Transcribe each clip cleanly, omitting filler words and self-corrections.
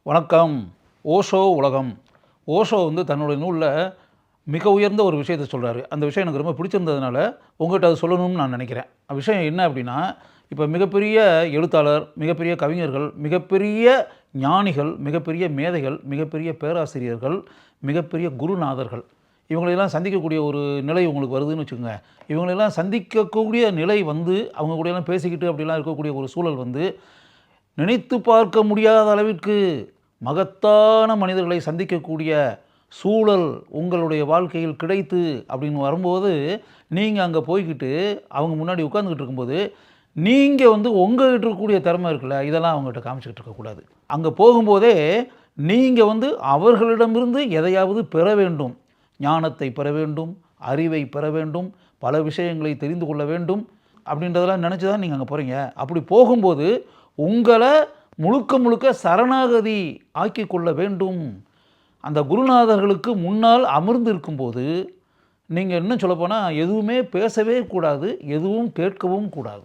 வணக்கம். ஓஷோ உலகம். ஓஷோ தன்னுடைய நூலில் மிக உயர்ந்த ஒரு விஷயத்தை சொல்கிறாரு. அந்த விஷயம் எனக்கு ரொம்ப பிடிச்சிருந்ததுனால உங்கள்கிட்ட அது சொல்லணும்னு நான் நினைக்கிறேன். விஷயம் என்ன அப்படின்னா, இப்போ மிகப்பெரிய எழுத்தாளர், மிகப்பெரிய கவிஞர்கள், மிகப்பெரிய ஞானிகள், மிகப்பெரிய மேதைகள், மிகப்பெரிய பேராசிரியர்கள், மிகப்பெரிய குருநாதர்கள் இவங்களெல்லாம் சந்திக்கக்கூடிய ஒரு நிலை உங்களுக்கு வருதுன்னு வச்சுக்கோங்க. இவங்களெல்லாம் சந்திக்கக்கூடிய நிலை அவங்க கூடலாம் பேசிக்கிட்டு அப்படிலாம் இருக்கக்கூடிய ஒரு சூழல் நினைத்து பார்க்க முடியாத அளவிற்கு மகத்தான மனிதர்களை சந்திக்கக்கூடிய சூழல் உங்களுடைய வாழ்க்கையில் கிடைத்து அப்படின்னு வரும்போது, நீங்கள் அங்கே போய்கிட்டு அவங்க முன்னாடி உட்காந்துக்கிட்டு இருக்கும்போது, நீங்கள் உங்கள்கிட்ட இருக்கக்கூடிய திறமை இருக்குல்ல, இதெல்லாம் அவங்ககிட்ட காமிச்சிக்கிட்டு இருக்கக்கூடாது. அங்கே போகும்போதே நீங்கள் அவர்களிடமிருந்து எதையாவது பெற வேண்டும். ஞானத்தை பெற வேண்டும், அறிவை பெற வேண்டும், பல விஷயங்களை தெரிந்து கொள்ள வேண்டும் அப்படின்றதெல்லாம் நினச்சி தான் நீங்கள் அங்கே போகிறீங்க. அப்படி போகும்போது உங்களை முழுக்க முழுக்க சரணாகதி ஆக்கி கொள்ள வேண்டும். அந்த குருநாதர்களுக்கு முன்னால் அமர்ந்து இருக்கும்போது நீங்கள் இன்னும் சொல்லப்போனால் எதுவுமே பேசவே கூடாது, எதுவும் கேட்கவும் கூடாது.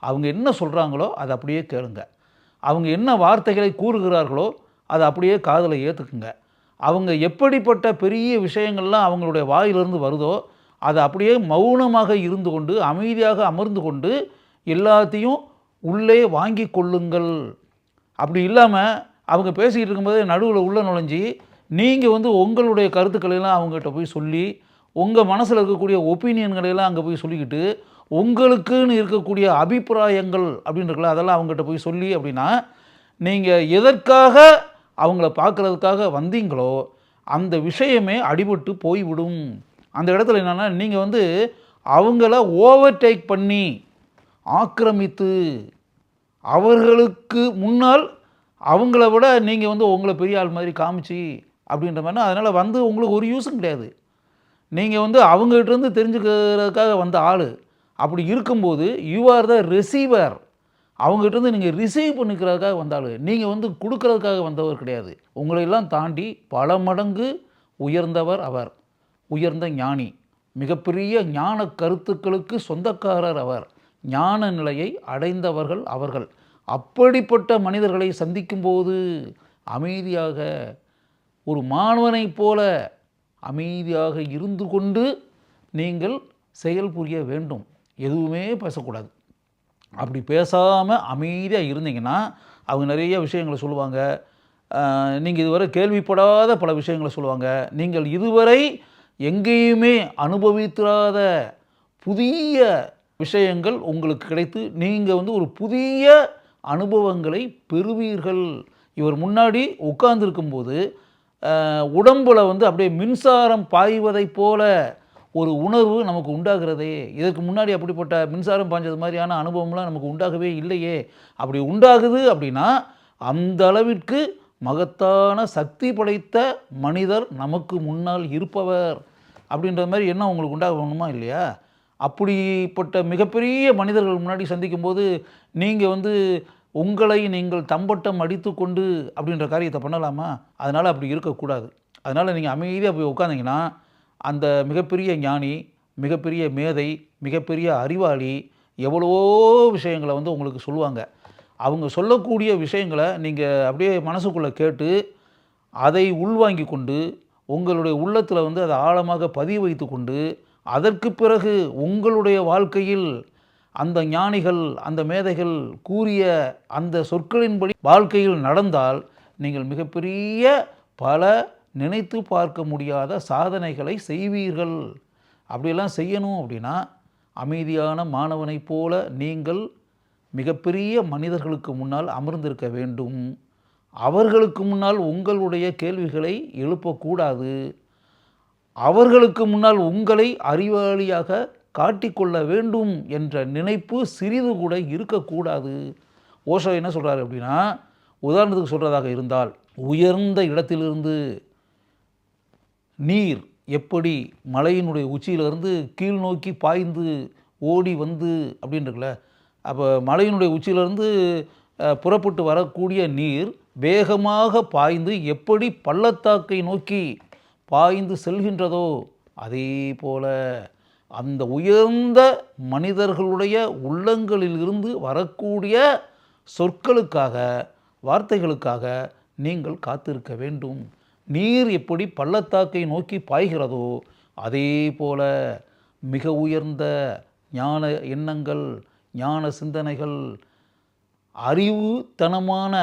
அவங்க என்ன சொல்கிறாங்களோ அதை அப்படியே கேளுங்க. அவங்க என்ன வார்த்தைகளை கூறுகிறார்களோ அதை அப்படியே காதில் ஏற்றுக்குங்க. அவங்க எப்படிப்பட்ட பெரிய விஷயங்கள்லாம் அவங்களுடைய வாயிலிருந்து வருதோ அதை அப்படியே மௌனமாக இருந்து கொண்டு, அமைதியாக அமர்ந்து கொண்டு எல்லாத்தையும் உள்ளே வாங்கி கொள்ளுங்கள். அப்படி இல்லாமல் அவங்க பேசிக்கிட்டு இருக்கும்போது நடுவில் உள்ள நுழைஞ்சி நீங்கள் உங்களுடைய கருத்துக்களையெல்லாம் அவங்ககிட்ட போய் சொல்லி, உங்கள் மனசில் இருக்கக்கூடிய ஒப்பீனியன்களையெல்லாம் அங்கே போய் சொல்லிக்கிட்டு, உங்களுக்குன்னு இருக்கக்கூடிய அபிப்பிராயங்கள் அப்படின்றக்குள்ள அதெல்லாம் அவங்ககிட்ட போய் சொல்லி அப்படின்னா, நீங்கள் எதற்காக அவங்கள பார்க்குறதுக்காக வந்தீங்களோ அந்த விஷயமே அடிபட்டு போய்விடும். அந்த இடத்துல என்னென்னா, நீங்கள் அவங்கள ஓவர்டேக் பண்ணி ஆக்கிரமித்து அவர்களுக்கு முன்னால் அவங்கள விட நீங்கள் உங்களை பெரிய ஆள் மாதிரி காமிச்சு அப்படின்ற மாதிரினா, அதனால் உங்களுக்கு ஒரு யூஸும் கிடையாது. நீங்கள் அவங்ககிட்டருந்து தெரிஞ்சுக்கிறதுக்காக வந்த ஆள். அப்படி இருக்கும்போது யூ ஆர் த ரிசீவர். அவங்ககிட்டருந்து நீங்கள் ரிசீவ் பண்ணிக்கிறதுக்காக வந்த ஆள். நீங்கள் கொடுக்கறதுக்காக வந்தவர் கிடையாது. உங்களையெல்லாம் தாண்டி பல மடங்கு உயர்ந்தவர் அவர். உயர்ந்த ஞானி, மிகப்பெரிய ஞான கருத்துக்களுக்கு சொந்தக்காரர் அவர். ஞான நிலையை அடைந்தவர்கள் அவர்கள். அப்படிப்பட்ட மனிதர்களை சந்திக்கும்போது அமைதியாக, ஒரு மாணவனைப் போல அமைதியாக இருந்து கொண்டு நீங்கள் செயல் புரிய வேண்டும். எதுவுமே பேசக்கூடாது. அப்படி பேசாமல் அமைதியாக இருந்தீங்கன்னா அவங்க நிறைய விஷயங்களை சொல்லுவாங்க. நீங்கள் இதுவரை கேள்விப்படாத பல விஷயங்களை சொல்லுவாங்க. நீங்கள் இதுவரை எங்கேயுமே அனுபவித்திராத புதிய விஷயங்கள் உங்களுக்கு கிடைத்து நீங்கள் ஒரு புதிய அனுபவங்களை பெறுவீர்கள். இவர் முன்னாடி உட்கார்ந்துருக்கும்போது உடம்பில் அப்படியே மின்சாரம் பாய்வதைப் போல ஒரு உணர்வு நமக்கு உண்டாகிறதே. இதற்கு முன்னாடி அப்படிப்பட்ட மின்சாரம் பாய்ஞ்சது மாதிரியான அனுபவம்லாம் நமக்கு உண்டாகவே இல்லையே. அப்படி உண்டாகுது அப்படின்னா அந்த அளவிற்கு மகத்தான சக்தி படைத்த மனிதர் நமக்கு முன்னால் இருப்பவர் அப்படின்ற மாதிரி என்ன உங்களுக்கு உண்டாகணுமா இல்லையா? அப்படிப்பட்ட மிகப்பெரிய மனிதர்கள் முன்னாடி சந்திக்கும்போது நீங்கள் உங்களை நீங்கள் தம்பட்டம் அடித்து கொண்டு அப்படின்ற காரியத்தை பண்ணலாமா? அதனால் அப்படி இருக்கக்கூடாது. அதனால் நீங்கள் அமைதியாக போய் உட்காந்திங்கன்னா அந்த மிகப்பெரிய ஞானி, மிகப்பெரிய மேதை, மிகப்பெரிய அறிவாளி எவ்வளவோ விஷயங்களை உங்களுக்கு சொல்லுவாங்க. அவங்க சொல்லக்கூடிய விஷயங்களை நீங்கள் அப்படியே மனசுக்குள்ளே கேட்டு அதை உள்வாங்கி கொண்டு உங்களுடைய உள்ளத்தில் அதை ஆழமாக பதிய வைத்து கொண்டு அதற்கு பிறகு உங்களுடைய வாழ்க்கையில் அந்த ஞானிகள், அந்த மேதைகள் கூறிய அந்த சொற்களின்படி வாழ்க்கையில் நடந்தால் நீங்கள் மிகப்பெரிய பல நினைத்து பார்க்க முடியாத சாதனைகளை செய்வீர்கள். அப்படியெல்லாம் செய்யணும் அப்படின்னா அமைதியான மாணவனைப் போல நீங்கள் மிகப்பெரிய மனிதர்களுக்கு முன்னால் அமர்ந்திருக்க வேண்டும். அவர்களுக்கு முன்னால் உங்களுடைய கேள்விகளை எழுப்பக்கூடாது. அவர்களுக்கு முன்னால் உங்களை அறிவாளியாக காட்டிக்கொள்ள வேண்டும் என்ற நினைப்பு சிறிது கூட இருக்கக்கூடாது. ஓஷோ என்ன சொல்கிறாரு அப்படின்னா, உதாரணத்துக்கு சொல்கிறதாக இருந்தால், உயர்ந்த இடத்திலிருந்து நீர் எப்படி மலையினுடைய உச்சியிலிருந்து கீழ் நோக்கி பாய்ந்து ஓடி அப்படின்றக்குல, அப்போ மலையினுடைய உச்சியிலிருந்து புறப்பட்டு வரக்கூடிய நீர் வேகமாக பாய்ந்து எப்படி பள்ளத்தாக்கை நோக்கி பாய்ந்து செல்கின்றதோ அதே போல அந்த உயர்ந்த மனிதர்களுடைய உள்ளங்களில் இருந்து வரக்கூடிய சொற்களுக்காக, வார்த்தைகளுக்காக நீங்கள் காத்திருக்க வேண்டும். நீர் எப்படி பள்ளத்தாக்கை நோக்கி பாய்கிறதோ அதே போல மிக உயர்ந்த ஞான எண்ணங்கள், ஞான சிந்தனைகள், அறிவுத்தனமான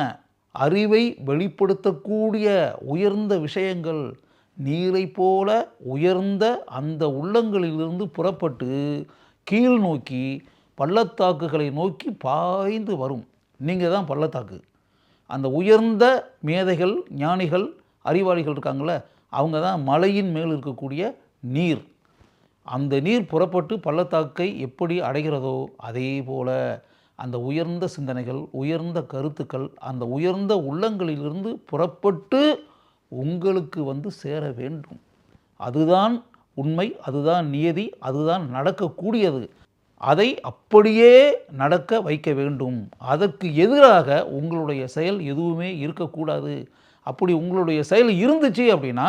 அறிவை வெளிப்படுத்தக்கூடிய உயர்ந்த விஷயங்கள் நீரை போல உயர்ந்த அந்த உள்ளங்களிலிருந்து புறப்பட்டு கீழ் நோக்கி பள்ளத்தாக்குகளை நோக்கி பாய்ந்து வரும். நீங்கள் தான் பள்ளத்தாக்கு. அந்த உயர்ந்த மேதைகள், ஞானிகள், அறிவாளிகள் இருக்காங்கள, அவங்க தான் மலையின் மேல் இருக்கக்கூடிய நீர். அந்த நீர் புறப்பட்டு பள்ளத்தாக்கை எப்படி அடைகிறதோ அதே போல அந்த உயர்ந்த சிந்தனைகள், உயர்ந்த கருத்துக்கள் அந்த உயர்ந்த உள்ளங்களிலிருந்து புறப்பட்டு உங்களுக்கு வந்து சேர வேண்டும். அதுதான் உண்மை, அதுதான் நியதி, அதுதான் நடக்கக்கூடியது. அதை அப்படியே நடக்க வைக்க வேண்டும். அதற்கு எதிராக உங்களுடைய செயல் எதுவுமே இருக்கக்கூடாது. அப்படி உங்களுடைய செயல் இருந்துச்சு அப்படின்னா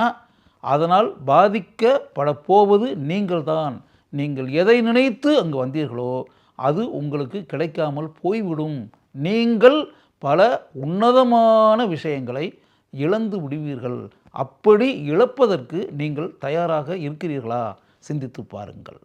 அதனால் பாதிக்கப்பட போவது நீங்கள்தான். நீங்கள் எதை நினைத்து அங்கு வந்தீர்களோ அது உங்களுக்கு கிடைக்காமல் போய்விடும். நீங்கள் பல உன்னதமான விஷயங்களை இழந்து விடுவீர்கள். அப்படி இழப்பதற்கு நீங்கள் தயாராக இருக்கிறீர்களா? சிந்தித்து பாருங்கள்.